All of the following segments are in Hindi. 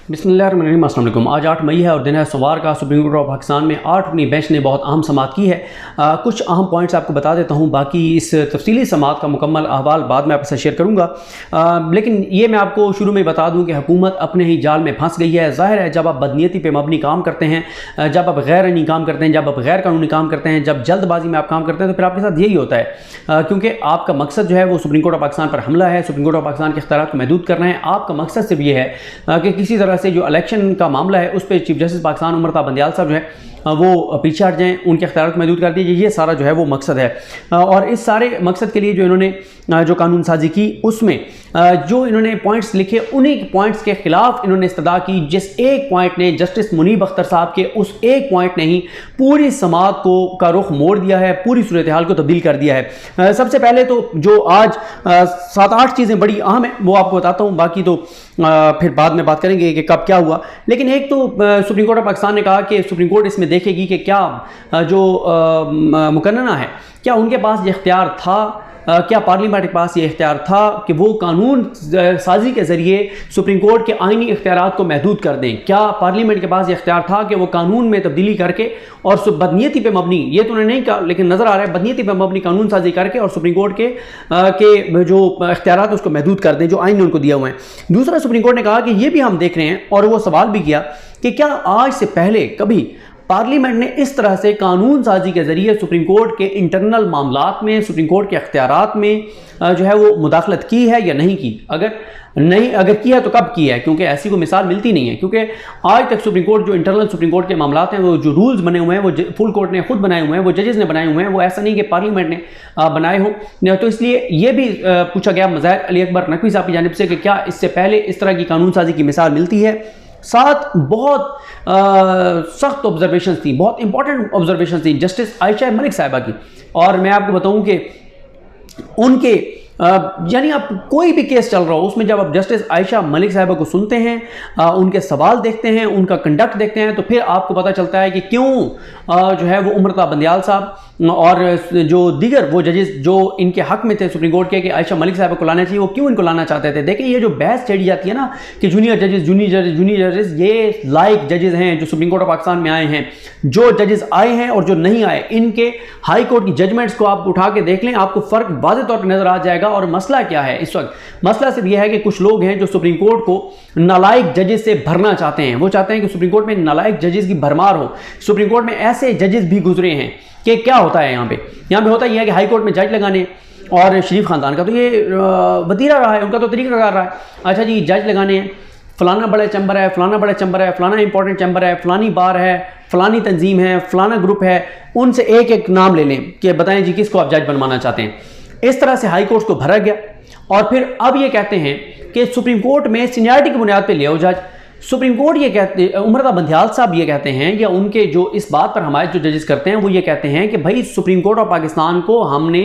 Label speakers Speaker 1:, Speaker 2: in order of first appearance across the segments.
Speaker 1: बिस्मिल्लाहिर्रहमानिर्रहीम। अस्सलाम वालेकुम। आज 8 मई है और दिन है सोमवार का। सुप्रीम कोर्ट ऑफ पाकिस्तान में 8 रुकनी बेंच ने बहुत अहम समाअत की है। कुछ अहम पॉइंट्स आपको बता देता हूँ, बाकी इस तफसीली समाअत का मुकम्मल अहवाल बाद में आपसे शेयर करूँगा। लेकिन ये मैं आपको शुरू में बता दूँ कि हुकूमत अपने ही जाल में फंस गई है। ज़ाहिर है, जब आप बदनीयती पे मबनी काम करते हैं, जब आप गैर आईनी काम करते हैं, जब आप गैर कानूनी काम करते हैं, जब जल्दबाजी में आप काम करते हैं, तो फिर आपके साथ यही होता है। क्योंकि आपका मकसद जो है वो सुप्रीम कोर्ट ऑफ पाकिस्तान पर हमला है, सुप्रीम कोर्ट ऑफ पाकिस्तान के इख्तियारात को महदूद करना है। आपका मकसद सिर्फ ये है कि किसी तरह से जो इलेक्शन का मामला है उस पर चीफ जस्टिस पाकिस्तान उमर ता बंदियाल साहब जो है वो पीछे हट जाएं, उनके इख्तियारात महदूद कर दीजिए। ये सारा जो है वो मकसद है। और इस सारे मकसद के लिए जो इन्होंने जो कानून साजी की, उसमें जो इन्होंने पॉइंट्स लिखे, उन्हीं पॉइंट्स के खिलाफ इन्होंने इस्तदा की। जिस एक पॉइंट ने, जस्टिस मुनीब अख्तर साहब के उस एक पॉइंट ने ही पूरी समाअत को का रुख मोड़ दिया है, पूरी सूरत हाल को तब्दील कर दिया है। सबसे पहले तो जो आज 7-8 चीज़ें बड़ी अहम हैं वो आपको बताता हूँ, बाकी तो फिर बाद में बात करेंगे कि कब क्या हुआ। लेकिन एक तो सुप्रीम कोर्ट ऑफ पाकिस्तान ने कहा कि सुप्रीम कोर्ट इसमें देखेगी कि क्या जो मुकन्नना है, क्या उनके पास ये इख्तियार था, क्या पार्लियामेंट के पास ये इख्तियार था कि वो कानून साजी के ज़रिए सुप्रीम कोर्ट के आइनी इख्तियारात को महदूद कर दें। क्या पार्लियामेंट के पास ये इख्तियार था कि वो कानून में तब्दीली करके और बदनीयती पे मबनी, ये तो उन्होंने नहीं कहा लेकिन नज़र आ रहा है, बदनीयती पे मबनी कानून साजी करके और सुप्रीम कोर्ट के जो इख्तियारात उसको महदूद कर दें जो आइन ने उनको दिया हुआ है। दूसरा, सुप्रीम कोर्ट ने कहा कि ये भी हम देख रहे हैं, और वो सवाल भी किया कि क्या आज से पहले कभी पार्लियामेंट ने इस तरह से कानून साजी के ज़रिए सुप्रीम कोर्ट के इंटरनल मामलात में, सुप्रीम कोर्ट के इख्तियारात में जो है वो मुदाखलत की है या नहीं की। अगर की है तो कब की है, क्योंकि ऐसी कोई मिसाल मिलती नहीं है। क्योंकि आज तक सुप्रीम कोर्ट जो इंटरनल सुप्रीम कोर्ट के मामलात हैं, वो जो रूल्स बने हुए हैं वो फुल कोर्ट ने खुद बनाए हुए हैं, वो जजेस ने बनाए हुए हैं, वो ऐसा नहीं कि पार्लियामेंट ने बनाए हों। तो इसलिए ये भी पूछा गया मज़ाहिर अली अकबर नकवी साहब की जानिब से कि क्या इससे पहले इस तरह की कानून साजी की मिसाल मिलती है। साथ बहुत सख्त ऑब्जर्वेशन थी, बहुत इंपॉर्टेंट ऑब्जर्वेशन थी जस्टिस आयशा मलिक साहिबा की। और मैं आपको बताऊं कि उनके यानी आप कोई भी केस चल रहा हो उसमें जब आप जस्टिस आयशा मलिक साहिबा को सुनते हैं, उनके सवाल देखते हैं, उनका कंडक्ट देखते हैं, तो फिर आपको पता चलता है कि क्यों जो है वो उमर ता बंदियाल साहब और जो दीगर वो जजेस जो इनके हक में थे सुप्रीम कोर्ट के कि आयशा मलिक साहिबा को लाना चाहिए, वो क्यों इनको लाना चाहते थे। देखिए, ये जो बहस छेड़ी जाती है ना कि जूनियर जजेस, ये लायक जजेस हैं जो सुप्रीम कोर्ट ऑफ पाकिस्तान में आए हैं। जो जजेस आए हैं और जो नहीं आए, इनके हाई कोर्ट की जजमेंट्स को आप उठा के देख लें, आपको फ़र्क वाज़ेह तौर पर नज़र आ जाएगा। और मसला क्या है इस वक्त? मसला सिर्फ यह है कि कुछ लोग हैं जो सुप्रीम कोर्ट को नालायक जजेस से भरना चाहते हैं। वो चाहते हैं कि सुप्रीम कोर्ट में नालायक जजेस की भरमार हो। सुप्रीम कोर्ट में ऐसे जजेस भी गुजरे हैं कि क्या होता है यहाँ पे होता यह है कि हाई कोर्ट में जज लगाने, और शरीफ खानदान का तो ये वतीरा रहा है, उनका तो तरीका रहा है। अच्छा जी, जज लगाने हैं, फलाना बड़ा चैम्बर है, फलाना बड़ा चैम्बर है, फलाना इंपॉर्टेंट चैम्बर है, फलानी बार है, फलानी तंजीम है, फलाना ग्रुप है, उनसे एक एक नाम ले लें कि बताएं जी किसको आप जज बनवाना चाहते हैं। इस तरह से हाई कोर्ट को भरा गया और फिर अब ये कहते हैं कि सुप्रीम कोर्ट में सीनियरिटी की बुनियाद पे ले आओ जज। सुप्रीम कोर्ट ये कहते, उमर ता बंदियाल साहब ये कहते हैं, या उनके जो इस बात पर हमारे जो जजेस करते हैं वो ये कहते हैं कि भाई सुप्रीम कोर्ट ऑफ पाकिस्तान को हमने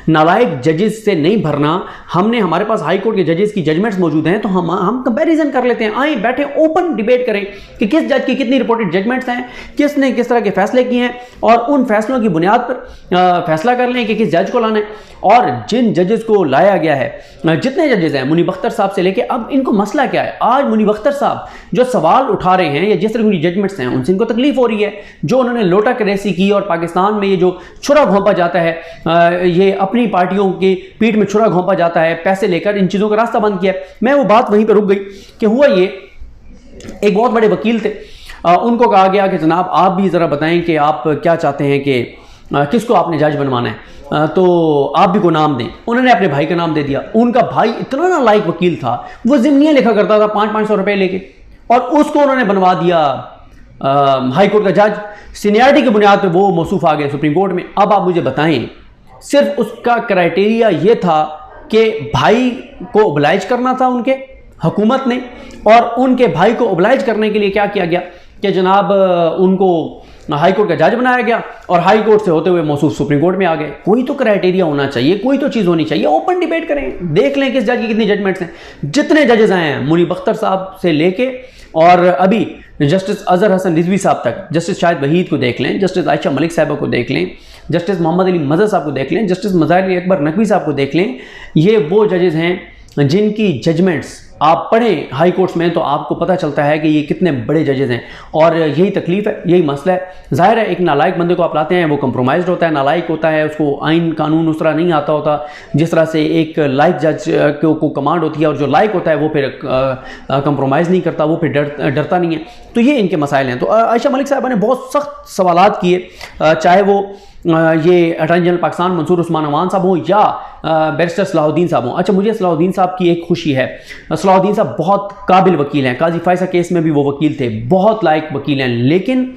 Speaker 1: नालायक जजेस से नहीं भरना, हमने, हमारे पास हाई कोर्ट के जजेस की जजमेंट्स मौजूद हैं, तो हम कंपैरिजन कर लेते हैं। आए बैठे ओपन डिबेट करें कि किस जज की कितनी रिपोर्टेड जजमेंट्स हैं, किसने किस तरह के फैसले किए हैं, और उन फैसलों की बुनियाद पर फैसला कर लें कि किस जज को लाना है। और जिन जजेस को लाया गया है, जितने जजेस हैं मुनीब अख्तर साहब से लेके, अब इनको मसला क्या है? आज मुनीब अख्तर साहब जो सवाल उठा रहे हैं या जिस तरह की जजमेंट्स हैं उनसे इनको तकलीफ हो रही है। जो उन्होंने लोटा करेसी की और पाकिस्तान में ये जो छुरा घोंपा जाता है, ये अपनी पार्टियों की पीठ में छुरा घोंपा जाता है, पैसे लेकर इन चीज़ों का रास्ता बंद किया। मैं वो बात वहीं पर रुक गई कि हुआ ये, एक बहुत बड़े वकील थे, उनको कहा गया कि जनाब आप भी ज़रा बताएं कि आप क्या चाहते हैं कि किसको आपने जज बनवाना है, तो आप भी को नाम दें। उन्होंने अपने भाई का नाम दे दिया। उनका भाई इतना ना लायक वकील था, वो ज़िम्नियाँ लिखा करता था 500-500 रुपये लेके, और उसको उन्होंने बनवा दिया हाई कोर्ट का जज। सीनियरिटी की बुनियाद पे वो मौसूफ आ गए सुप्रीम कोर्ट में। अब आप मुझे बताएं, सिर्फ उसका क्राइटेरिया ये था कि भाई को ओबलाइज करना था उनके हुकूमत ने, और उनके भाई को ओबलाइज करने के लिए क्या किया गया कि जनाब उनको हाई कोर्ट का जज बनाया गया और हाई कोर्ट से होते हुए मौसूफ सुप्रीम कोर्ट में आ गए। कोई तो क्राइटेरिया होना चाहिए, कोई तो चीज़ होनी चाहिए। ओपन डिबेट करें, देख लें किस जज की कितनी जजमेंट्स हैं। जितने जजेस आए हैं मुनीब अख्तर साहब से लेके और अभी जस्टिस अजहर हसन रिजवी साहब तक, जस्टिस शाहिद वहीद को देख लें, जस्टिस आयशा मलिक साहिबा को देख लें, जस्टिस मोहम्मद अली मजहर साहब को देख लें, जस्टिस मज़ाहिर अली अकबर नकवी साहब को देख लें। ये वो जजेस हैं जिनकी जजमेंट्स आप पढ़ें हाई कोर्ट्स में तो आपको पता चलता है कि ये कितने बड़े जजेस हैं, और यही तकलीफ है, यही मसला है। ज़ाहिर है एक नालायक बंदे को आप लाते हैं, वो कंप्रोमाइज़ होता है, नालायक होता है, उसको आइन कानून उस तरह नहीं आता होता जिस तरह से एक लायक जज को कमांड होती है, और जो लायक होता है वो फिर कंप्रोमाइज़ नहीं करता, वो फिर डरता नहीं है। तो ये इनके मसाइल हैं। तो आयशा मलिक साहबा ने बहुत सख्त सवालात किए, चाहे वो ये अटॉर्नी जनरल पाकिस्तान मंसूर उस्मान अवान साहब हो या बैरिस्टर सलाहुद्दीन साहब हो। अच्छा, मुझे सलाहुद्दीन साहब की एक खुशी है, सलाहुद्दीन साहब बहुत काबिल वकील हैं, काजी फायसा केस में भी वो वकील थे, बहुत लायक वकील हैं, लेकिन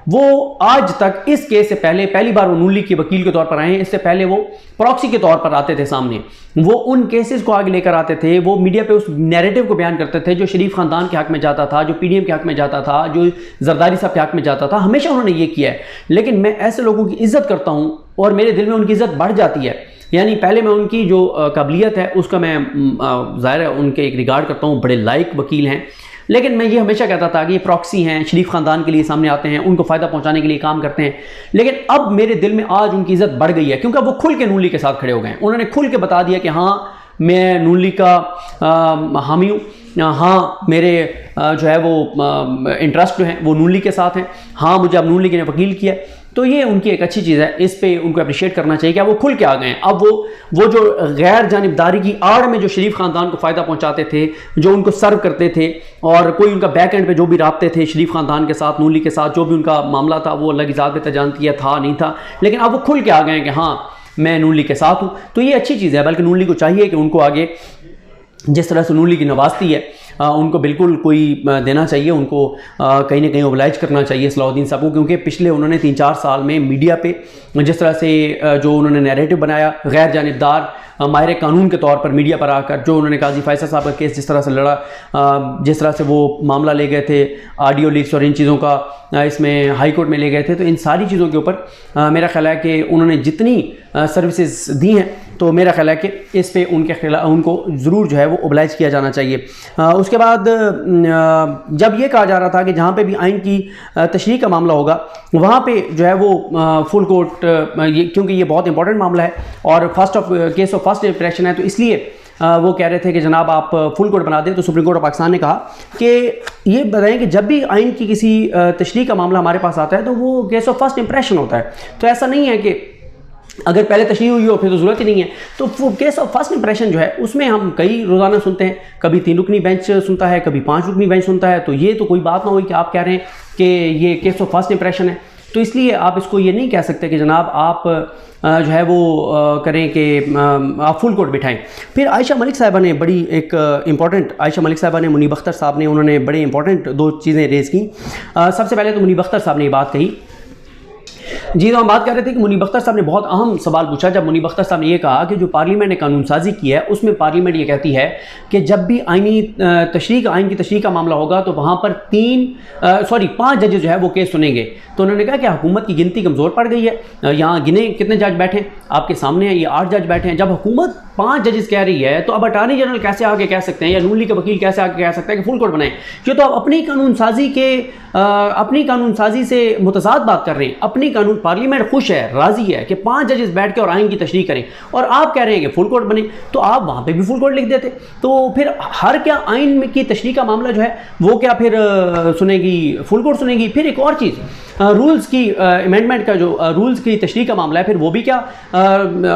Speaker 1: वो आज तक इस केस से पहली बार वो नून लीग के वकील के तौर पर आए हैं। इससे पहले वो प्रॉक्सी के तौर पर आते थे सामने, वो उन केसेस को आगे लेकर आते थे, वो मीडिया पे उस नैरेटिव को बयान करते थे जो शरीफ खानदान के हक में जाता था, जो पीडीएम के हक में जाता था, जो जरदारी साहब के हक में जाता था, हमेशा उन्होंने ये किया है। लेकिन मैं ऐसे लोगों की इज्जत करता हूँ और मेरे दिल में उनकी इज्जत बढ़ जाती है। यानी पहले मैं उनकी जो काबिलियत है उसका मैं ज़ाहिर है उनके एक रिगार्ड करता हूँ, बड़े लायक वकील हैं, लेकिन मैं ये हमेशा कहता था कि ये प्रॉक्सी हैं, शरीफ खानदान के लिए सामने आते हैं, उनको फ़ायदा पहुंचाने के लिए काम करते हैं। लेकिन अब मेरे दिल में आज उनकी इज्जत बढ़ गई है, क्योंकि अब वो खुल के नून लीग के साथ खड़े हो गए हैं। उन्होंने खुल के बता दिया कि हाँ मैं नून लीग का हामी हूँ, हाँ मेरे जो है वो इंटरेस्ट जो हैं वो नून लीग के साथ हैं, हाँ मुझे अब नून लीग ने वकील किया। तो ये उनकी एक अच्छी चीज़ है, इस पे उनको अप्रिशिएट करना चाहिए कि वो खुल के आ गए हैं। अब वो जो गैर जानिबदारी की आड़ में जो शरीफ खानदान को फ़ायदा पहुंचाते थे, जो उनको सर्व करते थे, और कोई उनका बैक एंड पे जो भी राब्ते थे शरीफ खानदान के साथ, नून लीग के साथ, जो भी उनका मामला था वो अल्लाह की ज़ात बेहतर जानती है था नहीं था, लेकिन अब वो खुल के आ गए हैं कि हाँ मैं नून लीग के साथ हूँ। तो ये अच्छी चीज़ है, बल्कि नून लीग को चाहिए कि उनको आगे जिस तरह से नून लीग की नवाजती है उनको बिल्कुल कोई देना चाहिए, उनको कहीं ना कहीं ओबलाइज करना चाहिए सलाहुद्दीन साहब को, क्योंकि पिछले उन्होंने 3-4 साल में मीडिया पे जिस तरह से जो उन्होंने नैरेटिव बनाया, गैर जानिबदार माहिर कानून के तौर पर मीडिया पर आकर जो उन्होंने काजी फायसा साहब का केस जिस तरह से लड़ा, जिस तरह से वो मामला ले गए थे, ऑडियो लीक्स और इन चीज़ों का इसमें हाई कोर्ट में ले गए थे, तो इन सारी चीज़ों के ऊपर मेरा ख्याल है कि उन्होंने जितनी सर्विसेज दी हैं, तो मेरा ख्याल है कि इस पे उनके खिलाफ उनको ज़रूर जो है वो ओबलाइज किया जाना चाहिए। उसके बाद जब ये कहा जा रहा था कि जहाँ पे भी आइन की तशरीह का मामला होगा वहाँ पे जो है वो फुल कोर्ट, क्योंकि ये बहुत इंपॉर्टेंट मामला है और केस ऑफ फर्स्ट इंप्रेशन है, तो इसलिए वो कह रहे थे कि जनाब आप फुल कोर्ट बना दें। तो सुप्रीम कोर्ट ऑफ पाकिस्तान ने कहा कि ये बताएं कि जब भी आइन की किसी तशरीह का मामला हमारे पास आता है तो वो केस ऑफ फर्स्ट इंप्रेशन होता है। तो ऐसा नहीं है कि अगर पहले तशरीह हुई हो फिर तो ज़रूरत ही नहीं है। तो वो केस ऑफ फर्स्ट इंप्रेशन जो है उसमें हम कई रोज़ाना सुनते हैं, कभी 3 रुकनी बेंच सुनता है, कभी 5 रुकनी बेंच सुनता है। तो ये तो कोई बात ना हुई कि आप कह रहे हैं कि ये केस ऑफ फर्स्ट इंप्रेशन है। तो इसलिए आप इसको ये नहीं कह सकते कि जनाब आप जो है वो करें कि आप फुल कोर्ट बिठाएं। फिर आयशा मलिक साहिबा ने बड़ी एक इंपॉर्टेंट, आयशा मलिक साहिबा ने मुनीब अख्तर साहब ने उन्होंने बड़े इंपॉर्टेंट 2 चीज़ें रेज़ की। सबसे पहले तो मुनीब अख्तर साहब ने ये बात कही जी, तो हम बात कर रहे थे कि मुनीब अख्तर साहब ने बहुत अहम सवाल पूछा। जब मुनीब अख्तर साहब ने ये कहा कि जो पार्लियामेंट ने कानून साजी की है उसमें पार्लियामेंट ये कहती है कि जब भी आइन की तशरीह का मामला होगा तो वहाँ पर 5 जजेस जो है वो केस सुनेंगे। तो उन्होंने कहा कि हुकूमत की गिनती कमज़ोर पड़ गई है, यहाँ गिने कितने जज बैठे हैं, आपके सामने है ये 8 जज बैठे हैं। जब हुकूमत 5 जजेस कह रही है तो अब अटॉर्नी जनरल कैसे आगे कह सकते हैं या नून लीग के वकील कैसे आगे कह सकते हैं कि फुल कोर्ट बनाएं? जो तो आप अपनी कानून साजी से मुतज़ाद बात कर रहे हैं। अपनी कानून पार्लियामेंट खुश है, राजी है कि 5 जजेस बैठ के और आइन की तशरीह करें, और आप कह रहे हैं कि फुल कोर्ट बने, तो आप वहाँ पे भी फुल कोर्ट लिख देते। तो फिर हर क्या आइन की तशरीह का मामला जो है वो क्या फिर सुनेगी फुल कोर्ट सुनेगी? फिर एक और चीज़, रूल्स की अमेंडमेंट का जो रूल्स की तशरीह का मामला है, फिर वो भी क्या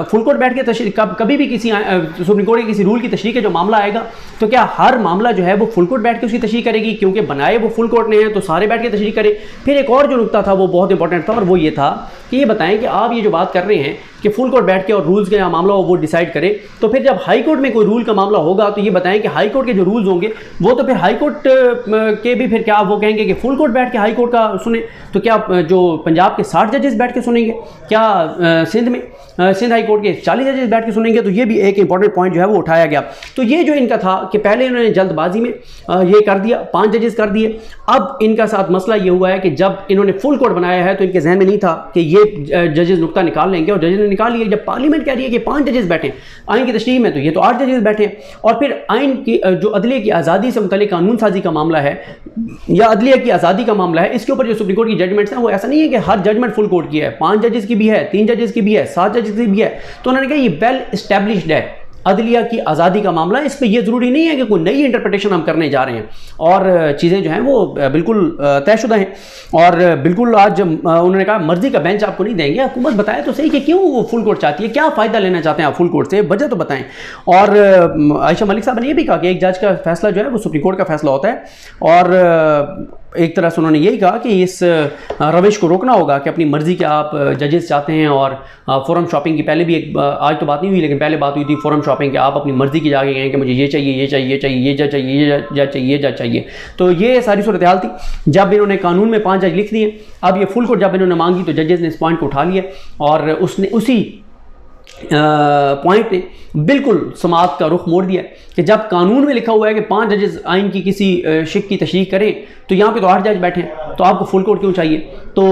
Speaker 1: फुल कोर्ट बैठ के तशरीह कभी भी किसी सुप्रीम कोर्ट के किसी रूल की तशरीह का जो मामला आएगा तो क्या हर मामला जो है वो फुल कोर्ट बैठ के उसकी तशरीह करेगी? क्योंकि बनाए वो फुल कोर्ट ने हैं तो सारे बैठ के तशरीह करें। फिर एक और जो नुकता था वो बहुत इंपॉर्टेंट था और वो ये था कि ये बताएं कि आप ये जो बात कर रहे हैं कि फुल कोर्ट बैठ के और रूल्स का मामला हो वो डिसाइड करे, तो फिर जब हाई कोर्ट में कोई रूल का मामला होगा तो ये बताएं कि हाई कोर्ट के जो रूल्स होंगे वो तो फिर हाई कोर्ट के भी फिर क्या वो कहेंगे कि फुल कोर्ट बैठ के हाई कोर्ट का सुने? तो क्या जो पंजाब के 60 जजेस बैठ के सुनेंगे? क्या सिंध हाई कोर्ट के 40 जजेस बैठ के सुनेंगे? तो ये भी एक इंपॉर्टेंट पॉइंट जो है वो उठाया गया। तो ये जो इनका था कि पहले इन्होंने जल्दबाजी में ये कर दिया, 5 जजेस कर दिए। अब इनका साथ मसला ये हुआ है कि जब इन्होंने फुल कोर्ट बनाया है तो इनके जहन में नहीं था कि ये जजेस नुकता निकाल लेंगे, और जजेस ने निकाल लिया। जब पार्लियामेंट कह रही है कि 5 जजेस बैठे आइन की तशरीह में, तो ये तो 8 जजेस बैठे। और फिर आइन की जो अदलिया की आज़ादी से मुतल्लिक कानून साजी का मामला है या अदलिया की आज़ादी का मामला है, इसके ऊपर जो सुप्रीम कोर्ट की जजमेंट्स हैं वो ऐसा नहीं है कि हर जजमेंट फुल कोर्ट की है, 5 जजेस की भी है, 3 जजेस की भी है, 7 जजेस की भी है। तो उन्होंने कहा ये वेल एस्टैब्लिश्ड है, अदलिया की आज़ादी का मामला, इस पर यह ज़रूरी नहीं है कि कोई नई इंटरप्रिटेशन हम करने जा रहे हैं और चीज़ें जो हैं वो बिल्कुल तयशुदा हैं। और बिल्कुल आज उन्होंने कहा मर्जी का बेंच आपको नहीं देंगे, हुकूमत बताए तो सही कि क्यों वो फुल कोर्ट चाहती है, क्या फ़ायदा लेना चाहते हैं आप फुल कोर्ट से, वजह तो बताएं। और आयशा मलिक साहब ने यह भी कहा कि एक जज का फैसला जो है वो सुप्रीम कोर्ट का फैसला होता है और एक तरह से उन्होंने यही कहा कि इस रविश को रोकना होगा कि अपनी मर्ज़ी के आप जजेस चाहते हैं। और फोरम शॉपिंग की पहले भी एक आज तो बात नहीं हुई लेकिन पहले बात हुई थी फोरम शॉपिंग के, आप अपनी मर्ज़ी की जाके गए कि मुझे ये चाहिए ये चाहिए ये चाहिए ये जज चाहिए ये जज चाहिए ये जज चाहिए। तो ये सारी सूरत हाल थी। जब इन्होंने कानून में 5 जज लिख दिए, अब ये फुल कोर्ट जब इन्होंने मांगी तो जजेस ने इस पॉइंट को उठा लिया और उसने उसी पॉइंट ने बिल्कुल समात का रुख मोड़ दिया कि जब कानून में लिखा हुआ है कि 5 जजेस आइन की किसी शिक की तशरीह करें तो यहाँ पे तो 8 जज बैठे हैं, तो आपको फुल कोर्ट क्यों चाहिए। तो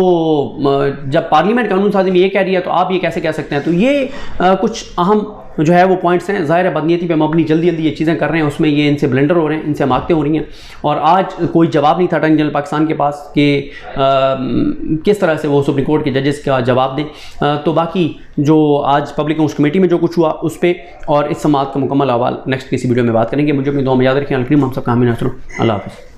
Speaker 1: जब पार्लियामेंट कानून साजी में ये कह रही है तो आप ये कैसे कह सकते हैं। तो ये कुछ अहम जो है वो पॉइंट्स हैं। ज़ाहिर है बदनीयती पे मबनी जल्दी जल्दी ये चीज़ें कर रहे हैं, उसमें ये इनसे ब्लेंडर हो रहे हैं, इनसे मांगते हो रही हैं। और आज कोई जवाब नहीं था अटॉर्नी जनरल पाकिस्तान के पास कि किस तरह से वो सुप्रीम कोर्ट के जजेस का जवाब दें। तो बाकी जो आज पब्लिक अकाउंट्स कमेटी में जो कुछ हुआ उस पर और इस समात का मुकम्मल अहवाल नेक्स्ट किसी वीडियो में बात करेंगे। मुझे अपनी दुआ में याद रखें। अलकरीम हम सब का हामी नासर। अल्लाह हाफ़िज़।